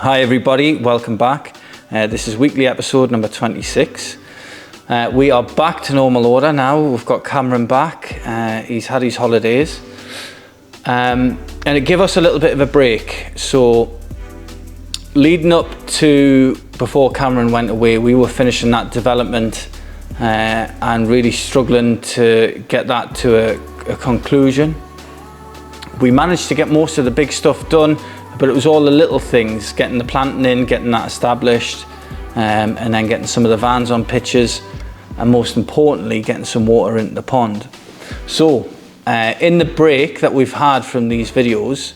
Hi everybody, welcome back. This is weekly episode number 26. We are back to normal order now. We've got Cameron back. He's had his holidays. And it gave us a little bit of a break. So leading up to before Cameron went away, we were finishing that development and really struggling to get that to a conclusion. We managed to get most of the big stuff done, but it was all the little things, getting the planting in, getting that established, and then getting some of the vans on pitches, and most importantly, getting some water into the pond. So in the break that we've had from these videos,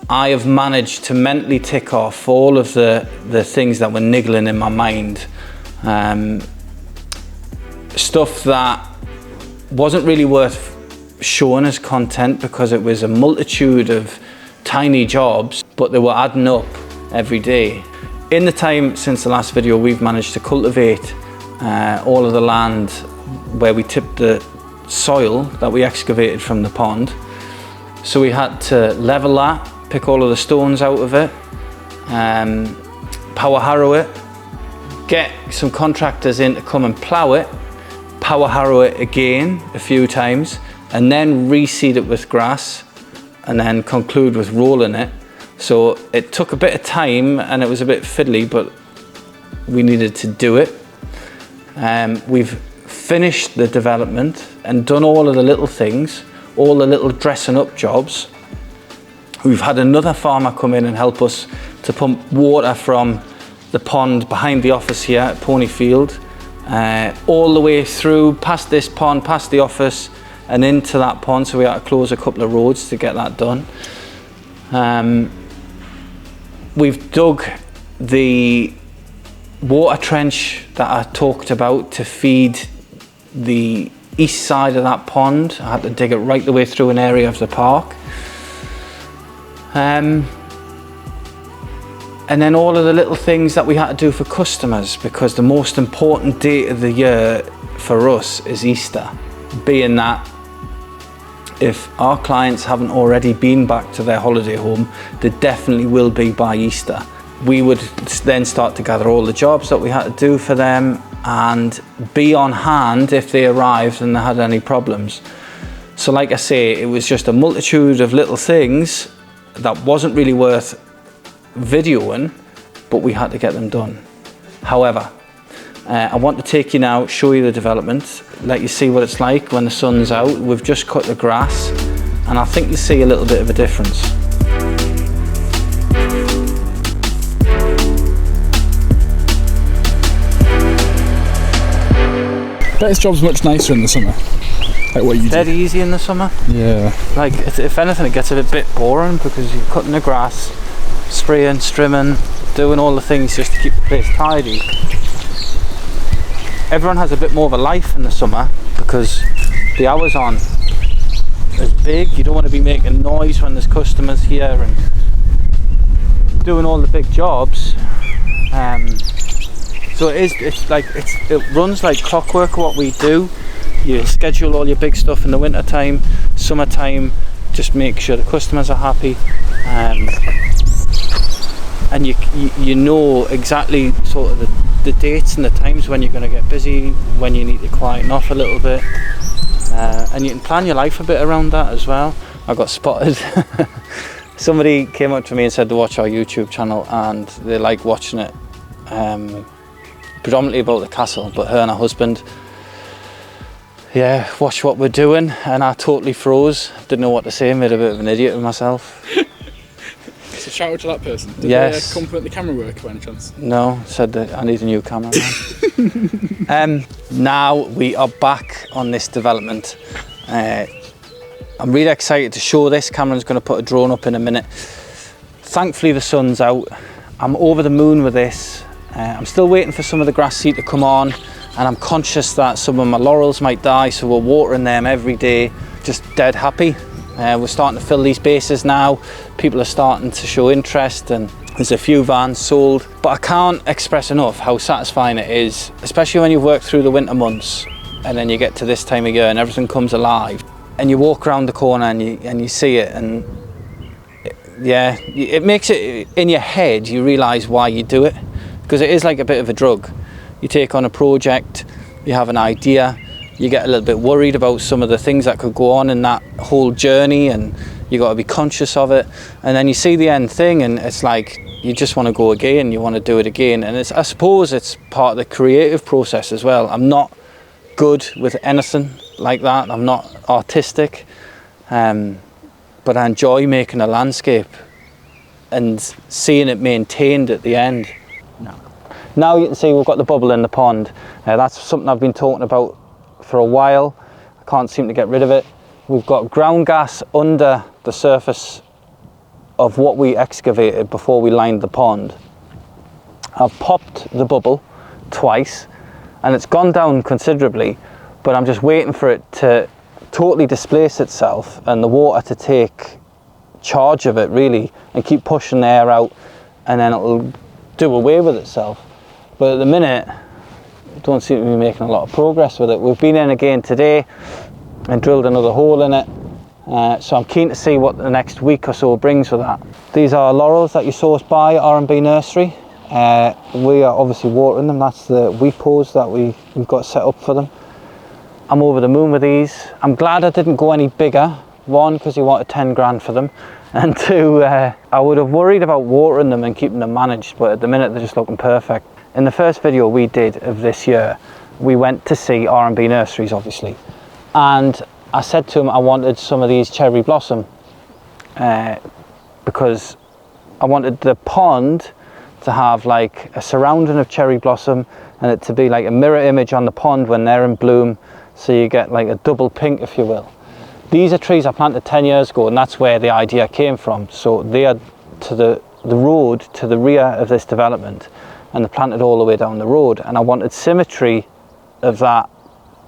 I have managed to mentally tick off all of the things that were niggling in my mind. Stuff that wasn't really worth showing as content because it was a multitude of tiny jobs, but they were adding up every day. In the time since the last video, we've managed to cultivate all of the land where we tipped the soil that we excavated from the pond. So we had to level that, pick all of the stones out of it, power harrow it, get some contractors in to come and plough it, power harrow it again a few times, and then reseed it with grass, and then conclude with rolling it. So it took a bit of time and it was a bit fiddly, but we needed to do it. We've finished the development and done all of the little things, all the little dressing up jobs. We've had another farmer come in and help us to pump water from the pond behind the office here at Ponyfield, all the way through, past this pond, past the office, and into that pond. So we had to close a couple of roads to get that done. We've dug the water trench that I talked about to feed the east side of that pond. I had to dig it right the way through an area of the park. And then all of the little things that we had to do for customers, because the most important date of the year for us is Easter, being that if our clients haven't already been back to their holiday home, they definitely will be by Easter. We would then start to gather all the jobs that we had to do for them and be on hand if they arrived and they had any problems. So like I say, it was just a multitude of little things that wasn't really worth videoing, but we had to get them done. However, I want to take you now, show you the development, let you see what it's like when the sun's out. We've just cut the grass and I think you see a little bit of a difference. Bet this job's much nicer in the summer. Like what you do. Dead easy in the summer. Yeah. Like if anything, it gets a bit boring because you're cutting the grass, spraying, trimming, doing all the things just to keep the place tidy. Everyone has a bit more of a life in the summer because the hours aren't as big. You don't want to be making noise when there's customers here and doing all the big jobs. So it runs like clockwork what we do. You schedule all your big stuff in the winter time, summertime, just make sure the customers are happy. And you know exactly sort of the dates and the times when you're going to get busy, when you need to quieten off a little bit, and you can plan your life a bit around that as well. I got spotted. Somebody came up to me and said to watch our YouTube channel, and they like watching it, predominantly about the castle, but her and her husband, yeah, watch what we're doing, and I totally froze, didn't know what to say, made a bit of an idiot of myself. So shout out to that person. Did yes. They compliment the camera work by any chance? No, said that I need a new camera. Now we are back on this development. I'm really excited to show this. Cameron's going to put a drone up in a minute. Thankfully the sun's out. I'm over the moon with this. I'm still waiting for some of the grass seed to come on, and I'm conscious that some of my laurels might die, so we're watering them every day. Just dead happy. We're starting to fill these bases now. People are starting to show interest and there's a few vans sold. But I can't express enough how satisfying it is, especially when you've worked through the winter months and then you get to this time of year and everything comes alive. And you walk around the corner and you see it, and yeah, it makes it, in your head, you realise why you do it, because it is like a bit of a drug. You take on a project, you have an idea, you get a little bit worried about some of the things that could go on in that whole journey, and you got to be conscious of it, and then you see the end thing and it's like you just want to go again, you want to do it again. And I suppose it's part of the creative process as well. I'm not good with anything like that, I'm not artistic, but I enjoy making a landscape and seeing it maintained at the end. Now you can see we've got the bubble in the pond. That's something I've been talking about for a while. I can't seem to get rid of it. We've got ground gas under the surface of what we excavated before we lined the pond. I've popped the bubble twice and it's gone down considerably, but I'm just waiting for it to totally displace itself and the water to take charge of it really and keep pushing the air out, and then it'll do away with itself. But at the minute, I don't seem to be making a lot of progress with it. We've been in again today and drilled another hole in it. So I'm keen to see what the next week or so brings with that. These are laurels that you sourced by R&B Nursery. We are obviously watering them. That's the wheat pose that we've got set up for them. I'm over the moon with these. I'm glad I didn't go any bigger. One, because he wanted 10 grand for them. And two, I would have worried about watering them and keeping them managed, but at the minute they're just looking perfect. In the first video we did of this year, we went to see R&B Nurseries, obviously. And I said to him I wanted some of these cherry blossom because I wanted the pond to have like a surrounding of cherry blossom and it to be like a mirror image on the pond when they're in bloom, so you get like a double pink, if you will. These are trees I planted 10 years ago, and that's where the idea came from. So they are to the road to the rear of this development, and they're planted all the way down the road, and I wanted symmetry of that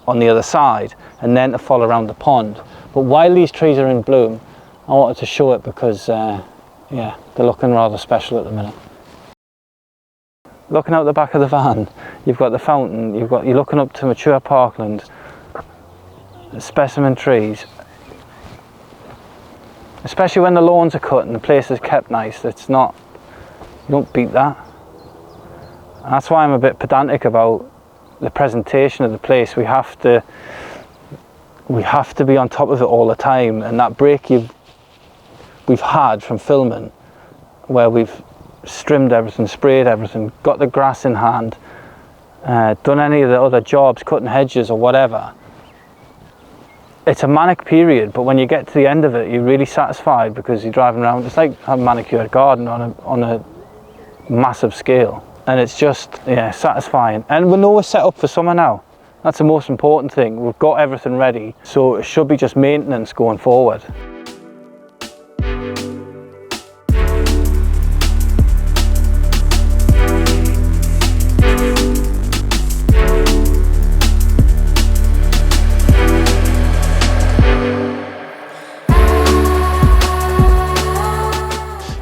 on the other side and then to fall around the pond. But while these trees are in bloom, I wanted to show it because yeah, they're looking rather special at the minute. Looking out the back of the van, you've got the fountain, you're looking up to mature parkland, specimen trees, especially when the lawns are cut and the place is kept nice. It's not, you don't beat that. And that's why I'm a bit pedantic about the presentation of the place. We have to be on top of it all the time, and that break we've had from filming, where we've trimmed everything, sprayed everything, got the grass in hand, done any of the other jobs, cutting hedges or whatever. It's a manic period, but when you get to the end of it, you're really satisfied because you're driving around. It's like a manicured garden on a massive scale. And it's just, yeah, satisfying. And we know we're set up for summer now. That's the most important thing. We've got everything ready, so it should be just maintenance going forward.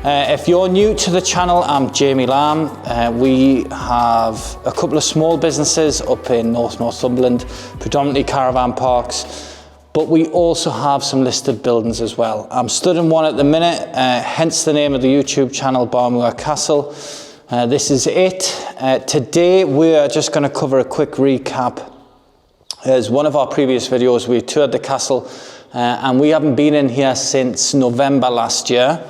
If you're new to the channel, I'm Jamie Lamb. We have a couple of small businesses up in Northumberland, predominantly caravan parks, but we also have some listed buildings as well. I'm stood in one at the minute, hence the name of the YouTube channel, Barmoor Castle. This is it. Today we're just going to cover a quick recap. As one of our previous videos, we toured the castle and we haven't been in here since November last year.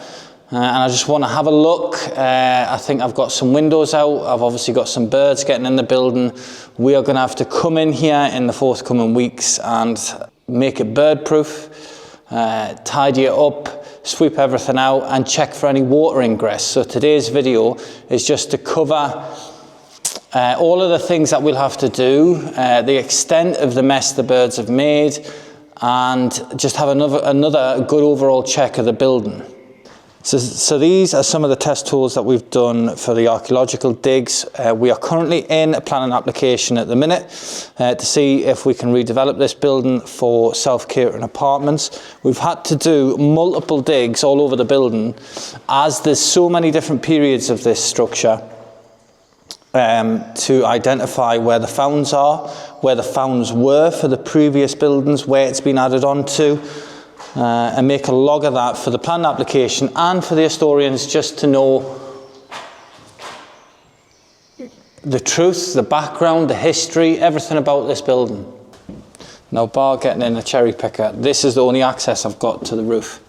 And I just want to have a look. I think I've got some windows out. I've obviously got some birds getting in the building. We are going to have to come in here in the forthcoming weeks and make it bird proof, tidy it up, sweep everything out and check for any water ingress. So today's video is just to cover all of the things that we'll have to do, the extent of the mess the birds have made, and just have another good overall check of the building. So these are some of the test tools that we've done for the archaeological digs. We are currently in a planning application at the minute to see if we can redevelop this building for self-catering apartments. We've had to do multiple digs all over the building as there's so many different periods of this structure to identify where the founds are, where the founds were for the previous buildings, where it's been added on to. and make a log of that for the plan application and for the historians, just to know the truth, the background, the history, everything about this building. Now, bar getting in a cherry picker, this is the only access I've got to the roof,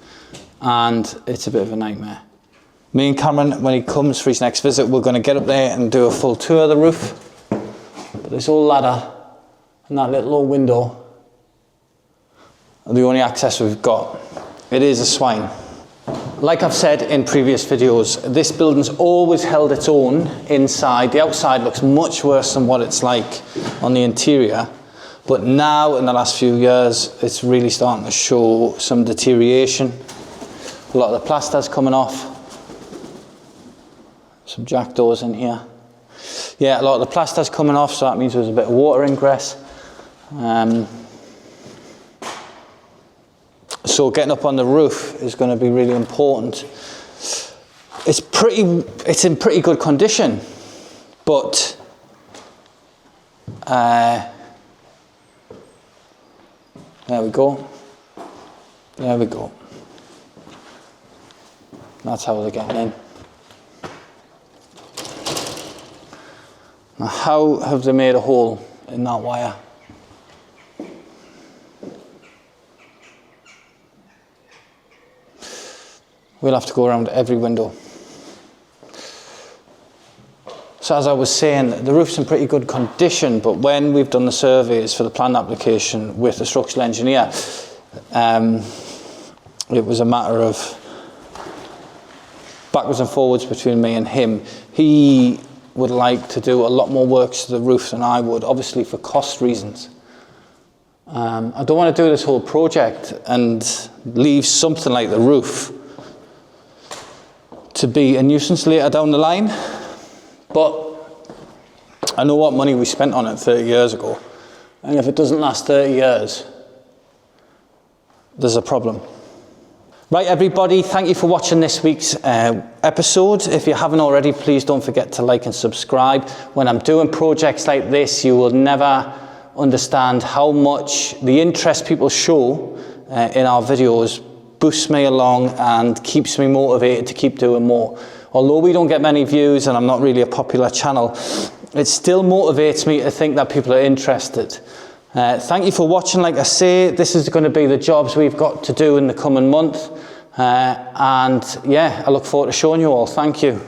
and it's a bit of a nightmare. Me and Cameron, when he comes for his next visit, we're going to get up there and do a full tour of the roof. But this old ladder and that little old window are the only access we've got. It is a swine. Like I've said in previous videos, this building's always held its own inside. The outside looks much worse than what it's like on the interior. But now, in the last few years, it's really starting to show some deterioration. A lot of the plaster's coming off. Some jackdoors in here. Yeah, a lot of the plaster's coming off, so that means there's a bit of water ingress. So getting up on the roof is going to be really important. It's in pretty good condition, but there we go. There we go. That's how they're getting in. Now, how have they made a hole in that wire? We'll have to go around every window. So as I was saying, the roof's in pretty good condition, but when we've done the surveys for the plan application with the structural engineer, it was a matter of backwards and forwards between me and him. He would like to do a lot more works to the roof than I would, obviously for cost reasons. I don't want to do this whole project and leave something like the roof to be a nuisance later down the line, but I know what money we spent on it 30 years ago, and if it doesn't last 30 years, there's a problem. Right, everybody, thank you for watching this week's episode. If you haven't already, please don't forget to like and subscribe. When I'm doing projects like this, you will never understand how much the interest people show in our videos boosts me along and keeps me motivated to keep doing more. Although we don't get many views and I'm not really a popular channel, it still motivates me to think that people are interested. Thank you for watching. Like I say, this is going to be the jobs we've got to do in the coming month. And yeah, I look forward to showing you all. Thank you.